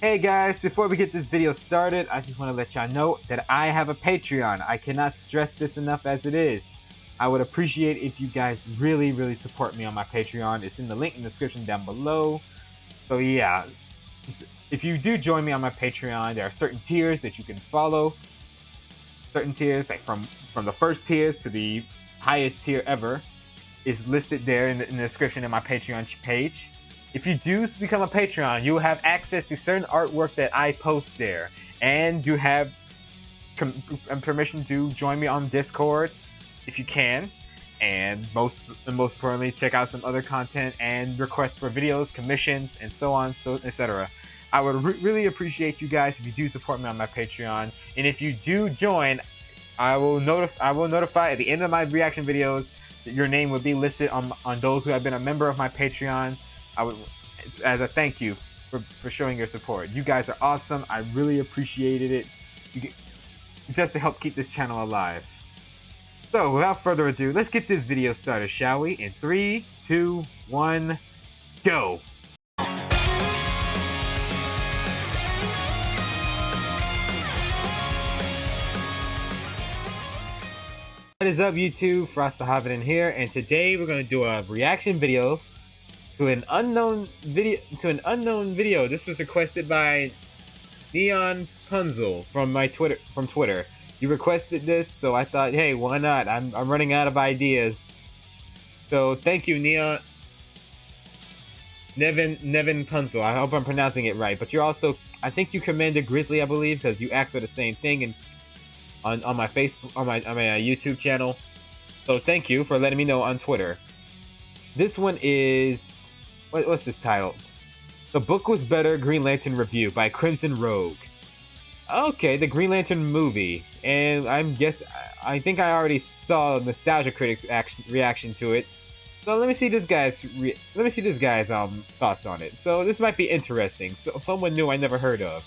Hey guys, before we get this video started, I just want to let y'all know that I have a Patreon. I cannot stress this enough as it is. I would appreciate if you guys really support me on my Patreon. It's in the link in the description down below. So yeah, if you do join me on my Patreon, there are certain tiers that you can follow. Certain tiers, like from the first tiers to the highest tier ever, is listed there in the description of my Patreon page. If you do become a Patreon, you will have access to certain artwork that I post there, and you have permission to join me on Discord if you can, and most importantly, check out some other content and requests for videos, commissions, and so on, so etc. I would really appreciate you guys if you do support me on my Patreon, and if you do join, I will notify at the end of my reaction videos that your name would be listed on those who have been a member of my Patreon. I would, as a thank you for showing your support. You guys are awesome. I really appreciated it. Just to help keep this channel alive. So without further ado, let's get this video started, shall we? In 3, 2, 1, go! What is up, YouTube? Hobidon here, and today we're going to do a reaction video to an unknown video. This was requested by Neon Punzel from Twitter. You requested this, so I thought, hey, why not? I'm running out of ideas. So thank you, Nevin Punzel. I hope I'm pronouncing it right. But you're also, I think you Commander Grizzly, I believe, because you asked for the same thing and on my Facebook, on my YouTube channel. So thank you for letting me know on Twitter. This one is what's this title? The Book Was Better Green Lantern Review by KrimsomRouge. Okay, the Green Lantern movie, and I think I already saw Nostalgia Critic's reaction to it. So let me see this guy's thoughts on it. So this might be interesting. So someone new I never heard of.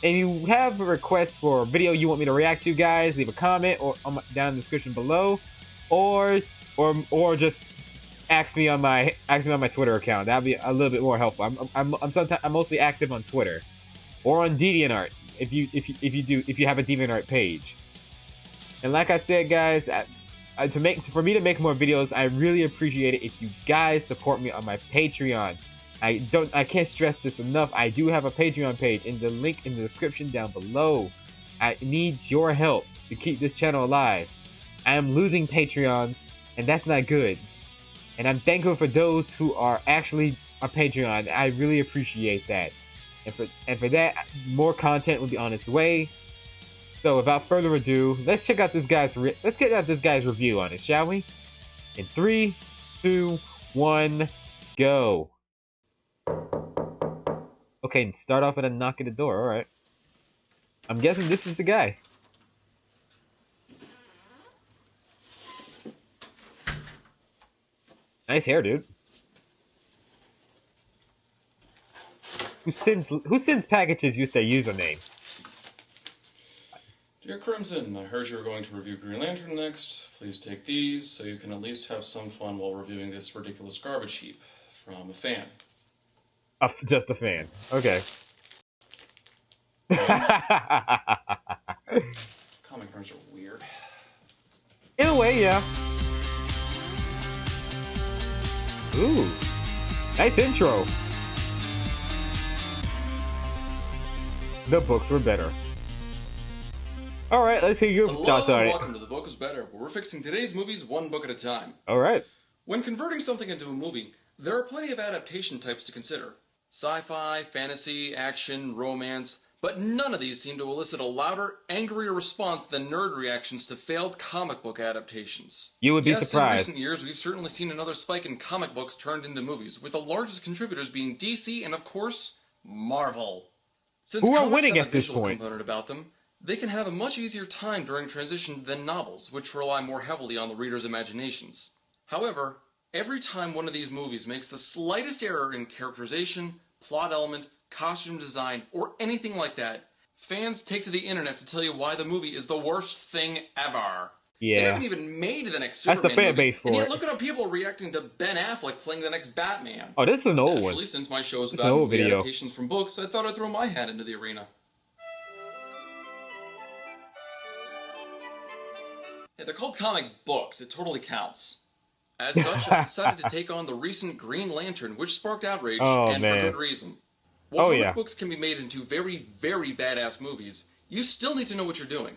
And you have a request for a video you want me to react to, guys, leave a comment or down in the description below, or just ask me on my Twitter account. That'd be a little bit more helpful. I'm mostly active on Twitter or on Deviantart if you have a Deviantart page. And like I said, guys, for me to make more videos, I really appreciate it if you guys support me on my Patreon. I can't stress this enough. I do have a Patreon page in the link in the description down below. I need your help to keep this channel alive. I am losing Patreons, and that's not good. And I'm thankful for those who are actually a Patreon. I really appreciate that. And for that, more content will be on its way. So without further ado, let's check out this guy's review on it, shall we? In 3, 2, 1, go. Okay, start off with a knock at the door, alright. I'm guessing this is the guy. Nice hair, dude. Who sends packages with their username? Dear Crimson, I heard you were going to review Green Lantern next. Please take these so you can at least have some fun while reviewing this ridiculous garbage heap. From a fan. Just a fan. Okay. Comic terms are weird. In a way, yeah. Ooh. Nice intro. The books were better. Alright, let's hear your thoughts on it. Welcome to The Book Was Better, where we're fixing today's movies one book at a time. Alright. When converting something into a movie, there are plenty of adaptation types to consider. Sci-fi, fantasy, action, romance, but none of these seem to elicit a louder, angrier response than nerd reactions to failed comic book adaptations. You would be surprised. In recent years, we've certainly seen another spike in comic books turned into movies, with the largest contributors being DC and, of course, Marvel. Since who are comics winning have at a this visual point? component about them, they can have a much easier time during transition than novels, which rely more heavily on the reader's imaginations. However, every time one of these movies makes the slightest error in characterization, plot element, costume design, or anything like that, fans take to the internet to tell you why the movie is the worst thing ever. They Yeah. haven't even made the next That's the Superman fan movie, base for and yet it. look at how people are reacting to Ben Affleck playing the next Batman. Oh, this is an old one. Naturally, since my show is It's an about old movie video. adaptations from books, I thought I'd throw my hat into the arena. Yeah, they're called comic books. It totally counts. As such, I decided to take on the recent Green Lantern, which sparked outrage, Oh, and man. for good reason. While Oh, comic yeah. books can be made into very, very badass movies, you still need to know what you're doing.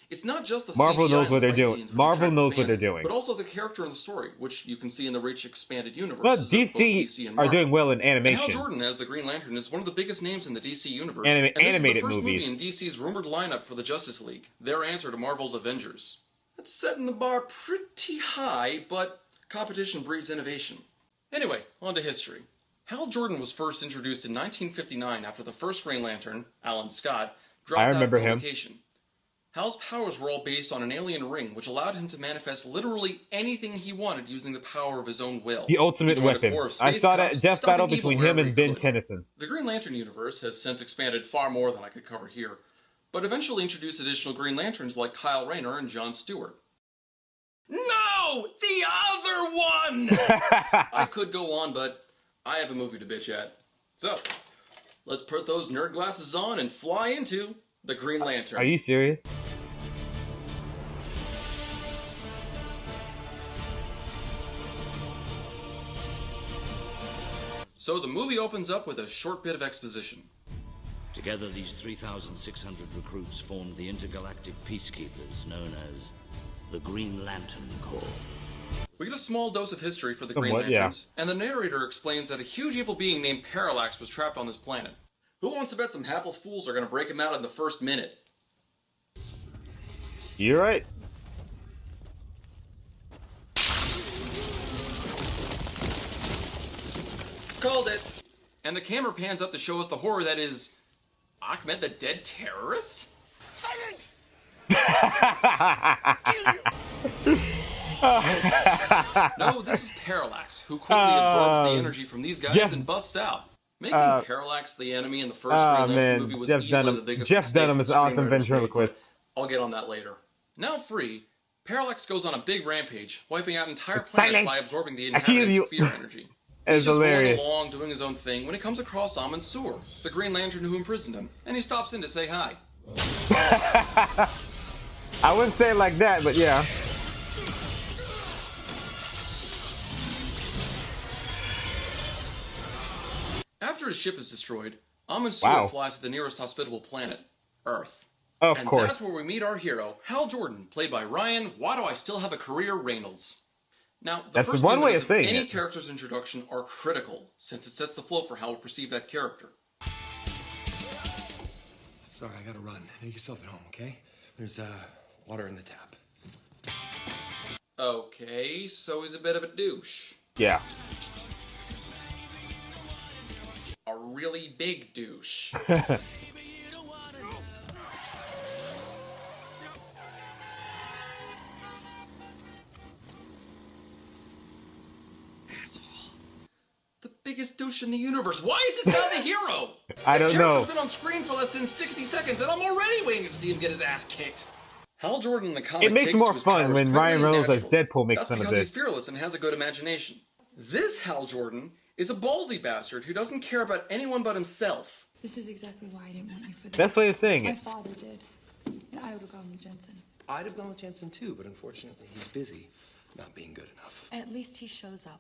It's not just the Marvel CGI knows and what the they're fight doing. scenes which Marvel attract knows what fans, they're doing. but also the character and the story, which you can see in the rich expanded Well, universes of both DC and are Marvel. doing well in And Hal animation. Jordan as the Green Lantern is one of the biggest names in the DC universe, Animated and this is the first movies. movie in DC's rumored lineup for the Justice League, their answer to Marvel's Avengers. That's setting the bar pretty high, but competition breeds innovation. Anyway, on to history. Hal Jordan was first introduced in 1959 after the first Green Lantern, Alan Scott, dropped out of remember him. publication. Hal's powers were all based on an alien ring, which allowed him to manifest literally anything he wanted using the power of his own will. The ultimate He joined a weapon. corps of I space saw cops, that death stopping battle evil between him wherever and he Ben could. Tennyson. The Green Lantern universe has since expanded far more than I could cover here, but eventually introduced additional Green Lanterns like Kyle Rayner and John Stewart. No! The other one! I could go on, but I have a movie to bitch at. So, let's put those nerd glasses on and fly into the Green Lantern. Are you serious? So the movie opens up with a short bit of exposition. Together, these 3,600 recruits formed the intergalactic peacekeepers known as the Green Lantern Corps. We get a small dose of history for the Green Somewhat, Lanterns, and the narrator explains that a huge evil being named Parallax was trapped on this planet. Who wants to bet some hapless fools are going to break him out in the first minute? You're right. Called it! And the camera pans up to show us the horror that is... Ahmed the dead terrorist? No, this is Parallax, who quickly absorbs the energy from these guys and busts out. Making Parallax the enemy in the first Green Lantern movie was easily the biggest Jeff mistake Dunham the is an awesome screenwriters made, ventriloquist. but I'll get on that later. Now free, Parallax goes on a big rampage, wiping out entire planets by absorbing the inhabitants' fear energy. He's just rolling along, doing his own thing, when he comes across Amon Sur, the Green Lantern who imprisoned him, and he stops in to say hi. I wouldn't say it like that, but yeah. After his ship is destroyed, Amon Sur flies to the nearest hospitable planet, Earth. Of course. And that's where we meet our hero, Hal Jordan, played by Ryan Why Do I Still Have a Career Reynolds. Now, the first one few way minutes of saying any it. character's introduction are critical, since it sets the flow for how we perceive that character. Sorry, I gotta run. Make yourself at home, okay? There's, water in the tap. Okay, so he's a bit of a douche. Yeah. A really big douche. The biggest douche in the universe. Why is this guy the hero? I don't know. This character's been on screen for less than 60 seconds, and I'm already waiting to see him get his ass kicked. Hal Jordan in the comic It makes takes more to his fun powers when quickly Ryan and Reynolds as naturally. Deadpool makes That's fun of because he's this. fearless and has a good imagination. This Hal Jordan is a ballsy bastard who doesn't care about anyone but himself. This is exactly why I didn't want you for this. Best way of saying My it. father did. And I would have gone with Jensen. I'd have gone with Jensen too, but unfortunately he's busy not being good enough. At least he shows up.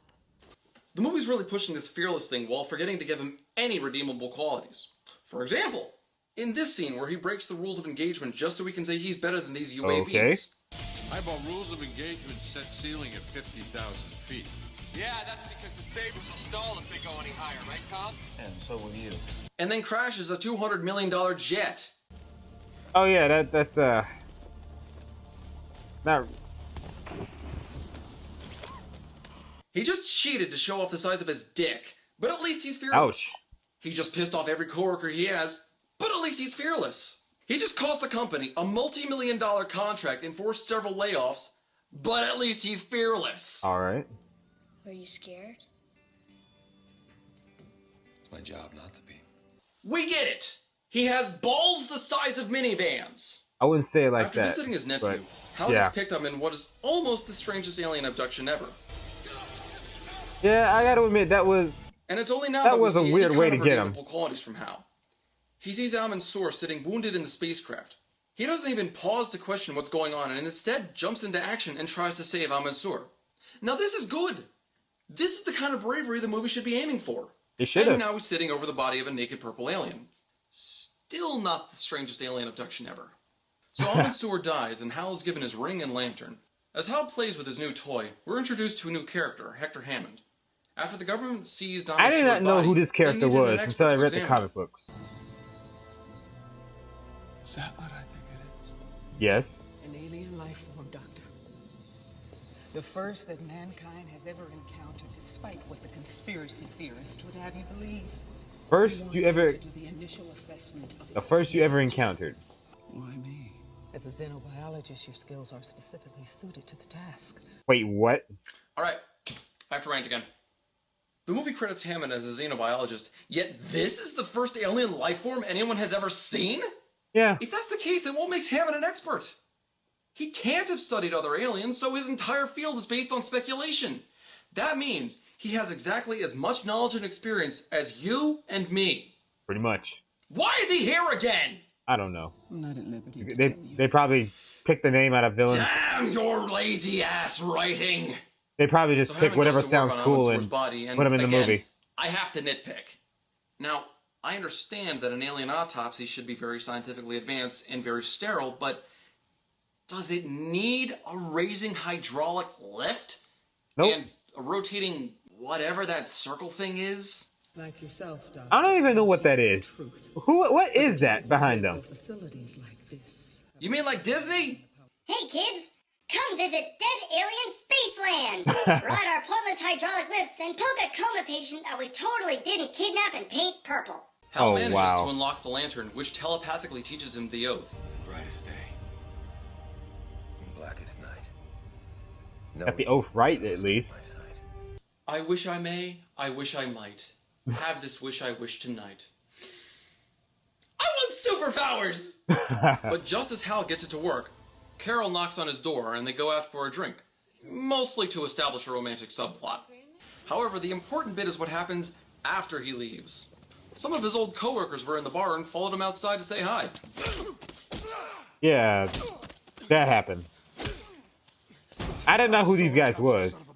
The movie's really pushing this fearless thing while forgetting to give him any redeemable qualities. For example, in this scene where he breaks the rules of engagement just so he can say he's better than these UAVs. Okay. I have a rules of engagement set ceiling at 50,000 feet. Yeah, that's because the sabers will stall if they go any higher, right, Tom? And so will you. And then crashes a $200 million jet. Oh yeah, that's not. He just cheated to show off the size of his dick, but at least he's fearless. Ouch. He just pissed off every coworker he has, but at least he's fearless. He just cost the company a multi-million-dollar contract and forced several layoffs, but at least he's fearless. All right. Are you scared? It's my job not to be. We get it. He has balls the size of minivans. I wouldn't say it like After that. visiting his nephew, but, Hal yeah. gets picked up in what is almost the strangest alien abduction ever. Yeah, I gotta admit that was. And it's only now That that we was a see weird any way kind to of get him. redeemable qualities from Hal. He sees Al-Mansur sitting wounded in the spacecraft. He doesn't even pause to question what's going on and instead jumps into action and tries to save Al-Mansur. Now this is good. This is the kind of bravery the movie should be aiming for. It should have. And now he's sitting over the body of a naked purple alien. Still not the strangest alien abduction ever. So Al-Mansur dies and Hal is given his ring and lantern. As Hal plays with his new toy, we're introduced to a new character, Hector Hammond. After the government seized I did not know who this character was until I read the comic books. Is that what I think it is? Yes. An alien life form, Doctor. The first that mankind has ever encountered, despite what the conspiracy theorists would have you believe. First you ever... To do the initial assessment of The first you ever encountered. Why me? As a xenobiologist, your skills are specifically suited to the task. Wait, what? Alright, I have to rant again. The movie credits Hammond as a xenobiologist, yet this is the first alien life form anyone has ever seen? Yeah. If that's the case, then what makes Hammond an expert? He can't have studied other aliens, so his entire field is based on speculation. That means he has exactly as much knowledge and experience as you and me. Pretty much. Why is he here again? I don't know. I'm not at liberty to tell you. They probably picked the name out of villains. Damn your lazy ass writing! They probably just pick whatever sounds cool and put them in the movie. I have to nitpick. Now, I understand that an alien autopsy should be very scientifically advanced and very sterile, but does it need a raising hydraulic lift? Nope. And a rotating whatever that circle thing is? Like yourself, Doctor. I don't even know what that is. What is that behind them? Facilities like this. You mean like Disney? Hey kids, come visit Dead Alien Spaceland! Ride our pointless hydraulic lifts and poke a coma patient that we totally didn't kidnap and paint purple. Hal manages to unlock the lantern, which telepathically teaches him the oath. Brightest day. Blackest night. Got the oath right, at least. I wish I may, I wish I might. Have this wish I wish tonight. I want superpowers! But just as Hal gets it to work, Carol knocks on his door and they go out for a drink. Mostly to establish a romantic subplot. However, the important bit is what happens after he leaves. Some of his old co-workers were in the bar and followed him outside to say hi. Yeah, that happened. I didn't know who these guys was.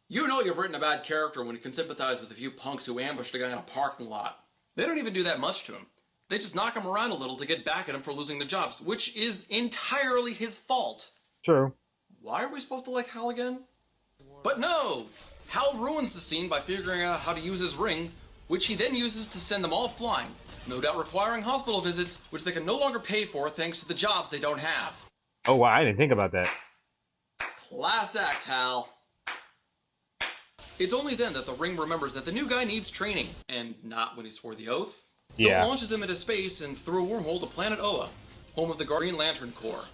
You know you've written a bad character when you can sympathize with a few punks who ambushed a guy in a parking lot. They don't even do that much to him. They just knock him around a little to get back at him for losing their jobs, which is entirely his fault. True. Why are we supposed to like Hal again? But no! Hal ruins the scene by figuring out how to use his ring, which he then uses to send them all flying, no doubt requiring hospital visits, which they can no longer pay for thanks to the jobs they don't have. Oh wow, I didn't think about that. Class act, Hal. It's only then that the ring remembers that the new guy needs training, and not when he swore the oath. So it launches him into space and through a wormhole to planet Oa, home of the Green Lantern Corps.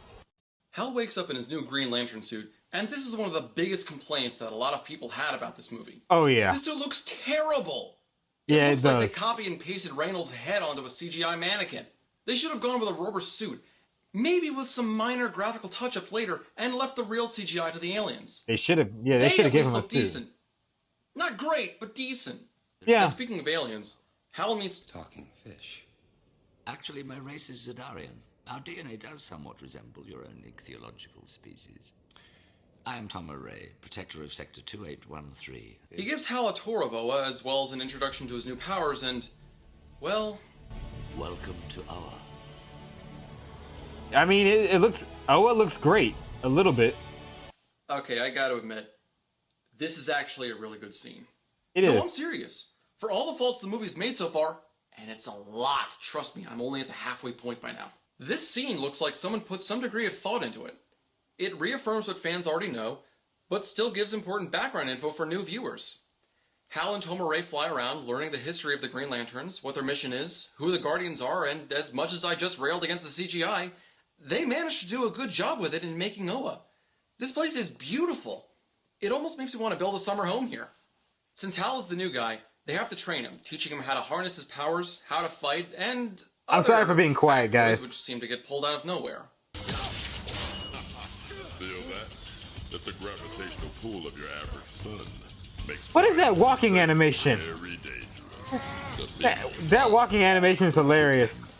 Hal wakes up in his new Green Lantern suit, and this is one of the biggest complaints that a lot of people had about this movie. Oh yeah. This suit looks terrible! Yeah, it looks it like does. they copy and pasted Reynolds' head onto a CGI mannequin. They should have gone with a rubber suit, maybe with some minor graphical touch-ups later, and left the real CGI to the aliens. They should have. Yeah, they should have given him a suit. Decent. Not great, but decent. Yeah. And speaking of aliens, Hal meets talking fish. Actually, my race is Zidarian. Our DNA does somewhat resemble your own ichthyological species. I am Tom Array, protector of Sector 2813. He gives Hal a tour of Oa, as well as an introduction to his new powers, and, well... Welcome to Oa. I mean, it looks... Oa looks great. A little bit. Okay, I gotta admit, this is actually a really good scene. It is. No, I'm serious. For all the faults the movie's made so far, and it's a lot, trust me, I'm only at the halfway point by now. This scene looks like someone put some degree of thought into it. It reaffirms what fans already know, but still gives important background info for new viewers. Hal and Tom Array fly around, learning the history of the Green Lanterns, what their mission is, who the Guardians are, and as much as I just railed against the CGI, they managed to do a good job with it in making Oa. This place is beautiful. It almost makes me want to build a summer home here. Since Hal is the new guy, They have to train him, teaching him how to harness his powers, how to fight, and I'm sorry for being quiet, factors guys. which seem to get pulled out of nowhere. Feel that? Just the gravitational pull of your average sun makes What is that walking animation? very dangerous. That walking animation is hilarious.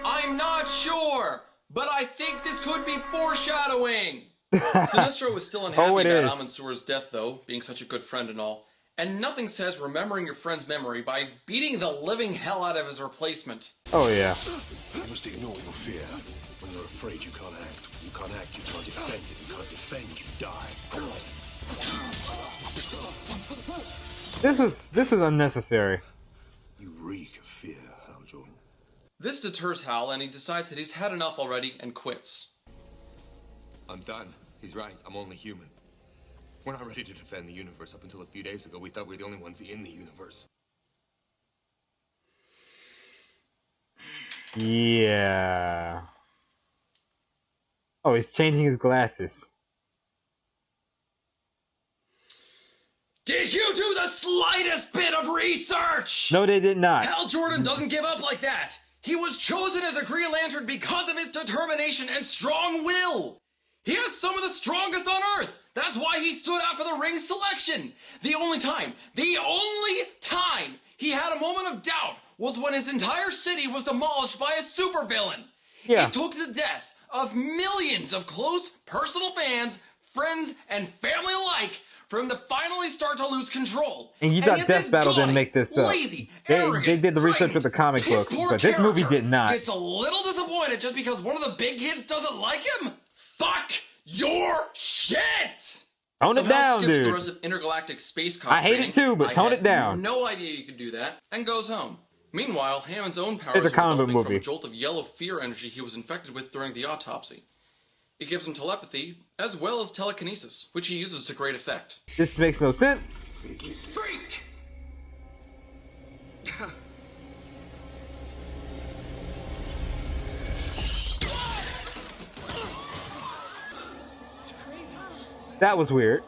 I'm not sure, but I think this could be foreshadowing. Sinestro is still unhappy about Amansur's death, though, being such a good friend and all. And nothing says remembering your friend's memory by beating the living hell out of his replacement. Oh, yeah. You must ignore your fear. When you're afraid, you can't act. When you can't act, you can't defend. If you can't defend, you die. This is unnecessary. You reek of fear, Hal Jordan. This deters Hal, and he decides that he's had enough already and quits. I'm done. He's right. I'm only human. We're not ready to defend the universe. Up until a few days ago, we thought we were the only ones in the universe. Yeah. Oh, he's changing his glasses. Did you do the slightest bit of research? No, they did not. Hal Jordan doesn't give up like that. He was chosen as a Green Lantern because of his determination and strong will. He has some of the strongest on Earth. That's why he stood out for the ring selection. The only time he had a moment of doubt was when his entire city was demolished by a supervillain. Yeah. It took the death of millions of close personal fans, friends, and family alike for him to finally start to lose control. And you thought Death Battle didn't make this up. Lazy, they did the research with the comic books, but this movie did not. Gets a little disappointed just because one of the big kids doesn't like him? Fuck your shit! Tone it down, skips dude. the rest of intergalactic space cop I hate training. it too, but tone it down. No idea you could do that, and goes home. Meanwhile, Hammond's own powers It's a are comic book developing from movie. a jolt of yellow fear energy he was infected with during the autopsy. It gives him telepathy, as well as telekinesis, which he uses to great effect. This makes no sense. Freak! That was weird.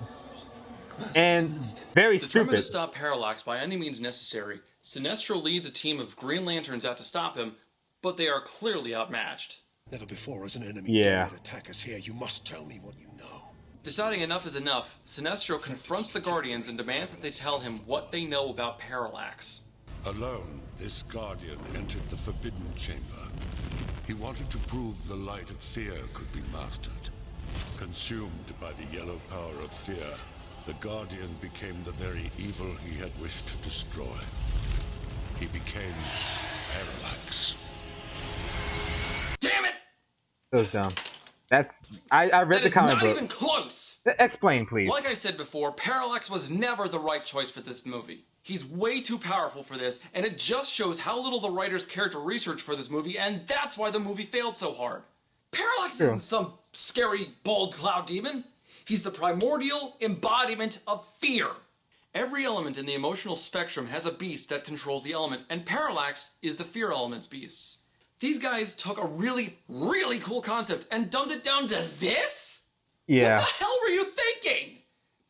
And very Determined to stupid. stop Parallax by any means necessary, Sinestro leads a team of Green Lanterns out to stop him, but they are clearly outmatched. Never before has an enemy dared attack us here. You must tell me what you know. Deciding enough is enough, Sinestro confronts the Guardians and demands that they tell him what they know about Parallax. Alone, this Guardian entered the Forbidden Chamber. He wanted to prove the light of fear could be mastered. Consumed by the yellow power of fear, the Guardian became the very evil he had wished to destroy. He became Parallax. Damn it! That was dumb. That's... I read the comic book. That is not even close! Explain, please. Like I said before, Parallax was never the right choice for this movie. He's way too powerful for this, and it just shows how little the writers cared to research for this movie, and that's why the movie failed so hard. Parallax isn't some scary, bald cloud demon. He's the primordial embodiment of fear. Every element in the emotional spectrum has a beast that controls the element, and Parallax is the fear element's beasts. These guys took a really, really cool concept and dumbed it down to this? Yeah. What the hell were you thinking?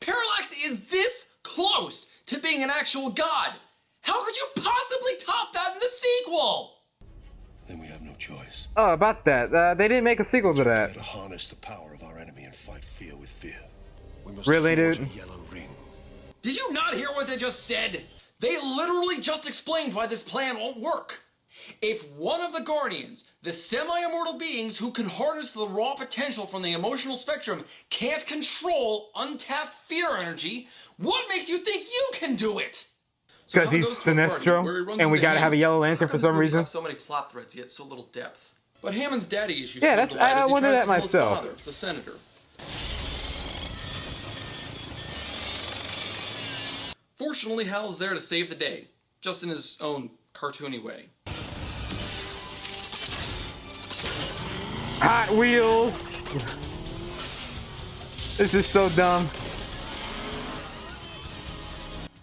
Parallax is this close to being an actual god. How could you possibly top that in the sequel? Then we have no choice. Oh, about that. They didn't make a sequel to that. To harness the power of our enemy and fight fear with fear. We must Really, forge dude? a yellow ring. Did you not hear what they just said? They literally just explained why this plan won't work. If one of the Guardians, the semi-immortal beings who can harness the raw potential from the emotional spectrum, can't control untapped fear energy, what makes you think you can do it? Because he's Sinestro, and we gotta have a yellow lantern for some reason. Have so many plot threads, yet so little depth. But Hammond's daddy issues Yeah, come that's- to light I as he wondered tries that to kill his myself. father, the senator. Fortunately, Hal is there to save the day, just in his own cartoony way. Hot Wheels! This is so dumb.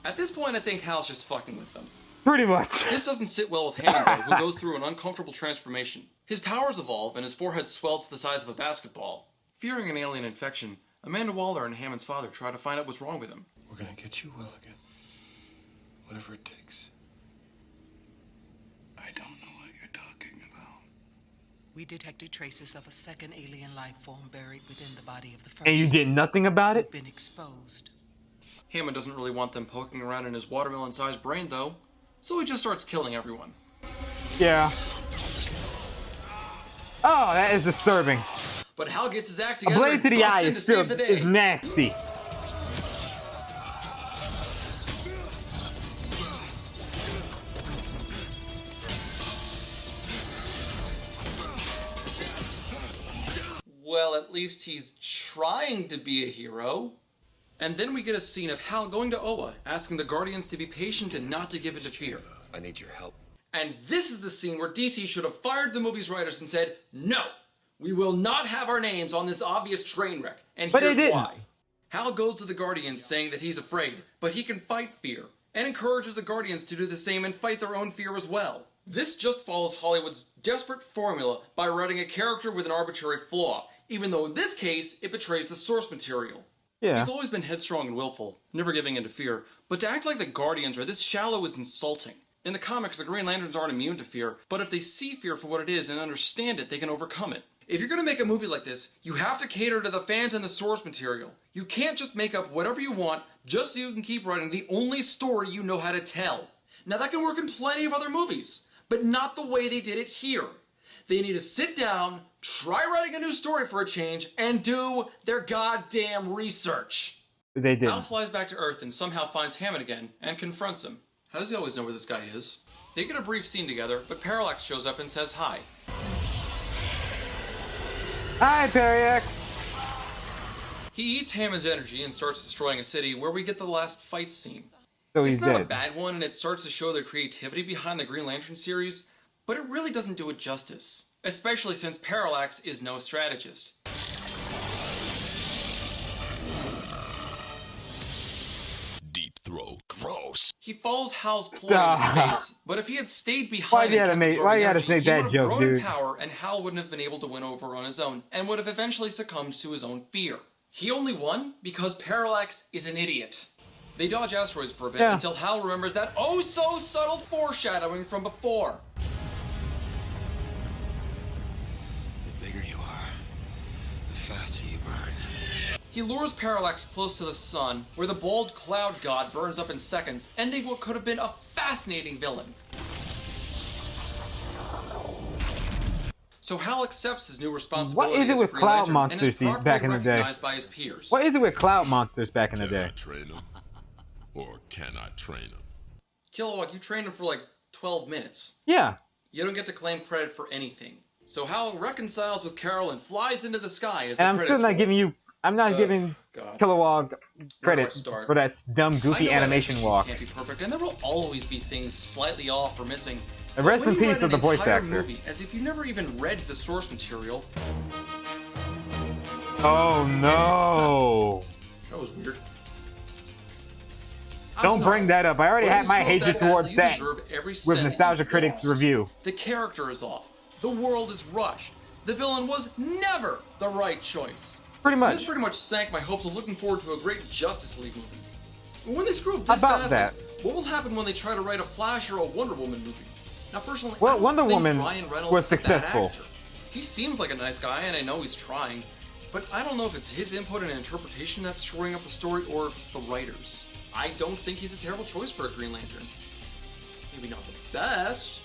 At this point, I think Hal's just fucking with them. Pretty much. This doesn't sit well with Hammond, though, who goes through an uncomfortable transformation. His powers evolve, and his forehead swells to the size of a basketball. Fearing an alien infection, Amanda Waller and Hammond's father try to find out what's wrong with him. We're gonna get you well again. whatever it takes. I don't know what you're talking about. We detected traces of a second alien life form buried within the body of the first. And you did nothing about it? Been exposed. Hammond doesn't really want them poking around in his watermelon-sized brain, though, so he just starts killing everyone. Yeah. Oh, that is disturbing. But Hal gets his act A together blade to and the busts eye in is to still save the day. is nasty. Well, at least he's trying to be a hero. And then we get a scene of Hal going to Oa, asking the Guardians to be patient and not to give in to fear. I need your help. And this is the scene where DC should have fired the movie's writers and said, no, we will not have our names on this obvious train wreck. And here's why. Hal goes to the Guardians saying that he's afraid, but he can fight fear, and encourages the Guardians to do the same and fight their own fear as well. This just follows Hollywood's desperate formula by writing a character with an arbitrary flaw, even though in this case, it betrays the source material. Yeah. He's always been headstrong and willful, never giving in to fear, but to act like the Guardians are this shallow is insulting. In the comics, the Green Lanterns aren't immune to fear, but if they see fear for what it is and understand it, they can overcome it. If you're gonna make a movie like this, you have to cater to the fans and the source material. You can't just make up whatever you want just so you can keep writing the only story you know how to tell. Now that can work in plenty of other movies, but not the way they did it here. They need to sit down, try writing a new story for a change, and do their goddamn research. They did. Hal flies back to Earth and somehow finds Hammond again and confronts him. How does he always know where this guy is? They get a brief scene together, but Parallax shows up and says hi. Hi, Parallax. He eats Hammond's energy and starts destroying a city, where we get the last fight scene. So he's it's not dead. a bad one, and it starts to show the creativity behind the Green Lantern series, but it really doesn't do it justice, especially since Parallax is no strategist. Deep throat. Gross. He follows Hal's ploy into space, but if he had stayed behind Why you gotta make that joke, grown dude? in power, and Hal wouldn't have been able to win over on his own, and would have eventually succumbed to his own fear. He only won because Parallax is an idiot. They dodge asteroids for a bit until Hal remembers that oh-so-subtle foreshadowing from before. The bigger you are, the faster you burn. He lures Parallax close to the sun, where the bald cloud god burns up in seconds, ending what could have been a fascinating villain. So Hal accepts his new responsibility. What is it with cloud monsters back in the day? By his peers. What is it with cloud monsters back in the day? Train him, or can I train him? Kilowog, you trained him for like 12 minutes. Yeah. You don't get to claim credit for anything. So Hal reconciles with Carol and flies into the sky as And the I'm still credits not roll. giving you. I'm not giving Kilowog credit for that dumb, goofy animation walk. Can't be perfect, and there will always be things slightly off or missing. And rest in peace with the voice actor. Movie, as if you never even read the source material. Oh no! That was weird. Don't bring that up. I already had my hatred towards that with Nostalgia Critics review. The character is off. The world is rushed. The villain was never the right choice. Pretty much. This pretty much sank my hopes of looking forward to a great Justice League movie. When they screw up this badly, what will happen when they try to write a Flash or a Wonder Woman movie? Now, personally, I don't Wonder think Woman Ryan Reynolds was is a bad successful. actor. He seems like a nice guy, and I know he's trying, but I don't know if it's his input and interpretation that's screwing up the story, or if it's the writers. I don't think he's a terrible choice for a Green Lantern. Maybe not the best,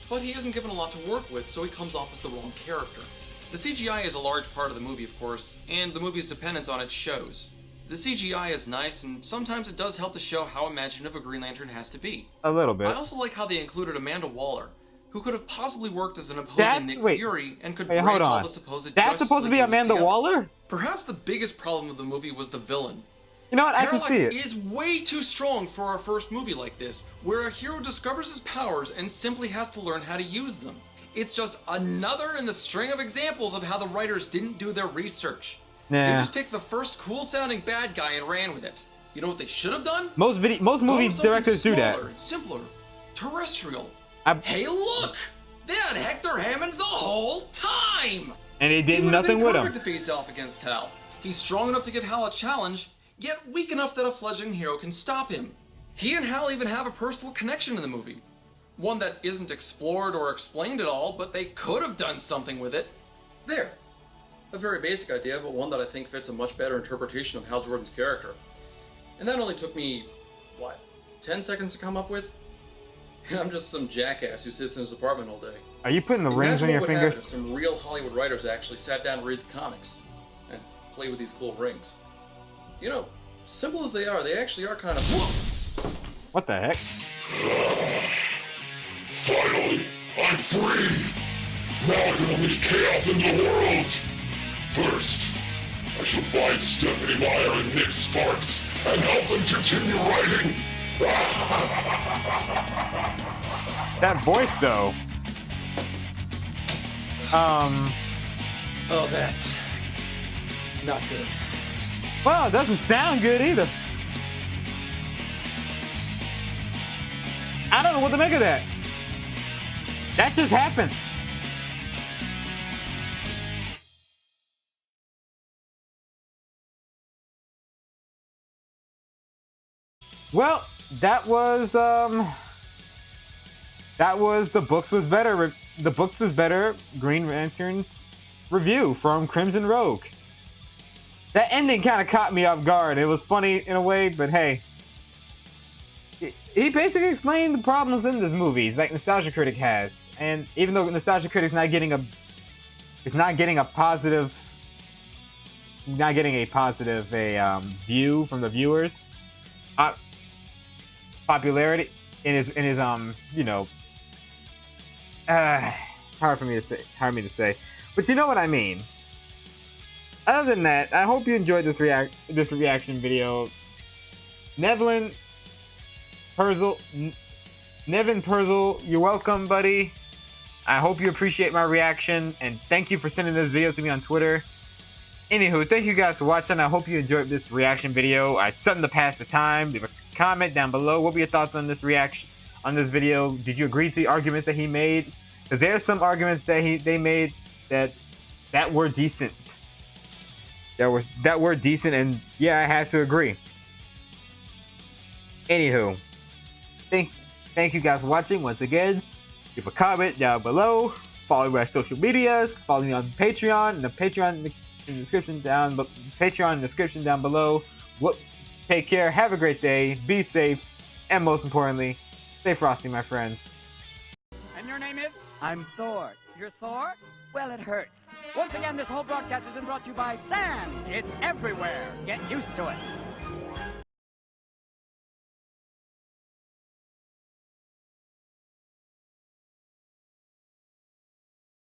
but he isn't given a lot to work with, so he comes off as the wrong character. The CGI is a large part of the movie, of course, and the movie's dependence on it shows. The CGI is nice, and sometimes it does help to show how imaginative a Green Lantern has to be. A little bit. I also like how they included Amanda Waller, who could have possibly worked as an opposing Nick Fury and could branch all the supposed That's supposed to be Amanda Waller? Perhaps the biggest problem of the movie was the villain. You know what? I can see it. Parallax is way too strong for our first movie like this, where a hero discovers his powers and simply has to learn how to use them. It's just another in the string of examples of how the writers didn't do their research. Nah. They just picked the first cool-sounding bad guy and ran with it. You know what they should have done? Most movie directors do that. Smaller, simpler, terrestrial. Hey, look! They had Hector Hammond the whole time! And they did nothing with him. Perfect to face off against Hal. He's strong enough to give Hal a challenge, yet weak enough that a fledgling hero can stop him. He and Hal even have a personal connection in the movie. One that isn't explored or explained at all, but they could have done something with it. There. A very basic idea, but one that I think fits a much better interpretation of Hal Jordan's character. And that only took me, what, 10 seconds to come up with? I'm just some jackass who sits in his apartment all day. Are you putting the rings on your Imagine what would happen fingers? if some real Hollywood writers actually sat down to read the comics and play with these cool rings. You know, simple as they actually are kind of... What the heck? Finally, I'm free! Now I can unleash chaos into the world! First, I shall find Stephanie Meyer and Nick Sparks and help them continue writing! That voice, though. Oh, that's... not good. Well, it doesn't sound good either. I don't know what to make of that. That just happened. Well, that was the books was better. The books was better. Green Lantern's review from KrimsomRouge. That ending kind of caught me off guard. It was funny in a way, but hey, he basically explained the problems in this movie, like Nostalgia Critic has. And even though Nostalgia Critic's not getting a positive view from the viewers, popularity in his you know, hard for me to say, but you know what I mean. Other than that, I hope you enjoyed this reaction video. Nevin Perzel, you're welcome, buddy. I hope you appreciate my reaction, and thank you for sending this video to me on Twitter. Anywho, thank you guys for watching. I hope you enjoyed this reaction video. I something to pass the time. Leave a comment down below. What were your thoughts on this reaction, on this video? Did you agree to the arguments that he made? Because there's some arguments that they made that were decent. That were decent, and yeah, I have to agree. Anywho, thank you guys for watching once again. Leave a comment down below. Follow my social medias. Follow me on Patreon. The Patreon in the description down below. Take care. Have a great day. Be safe, and most importantly, stay frosty, my friends. And your name is? I'm Thor. You're Thor? Well, it hurts. Once again, this whole broadcast has been brought to you by sand. It's everywhere. Get used to it.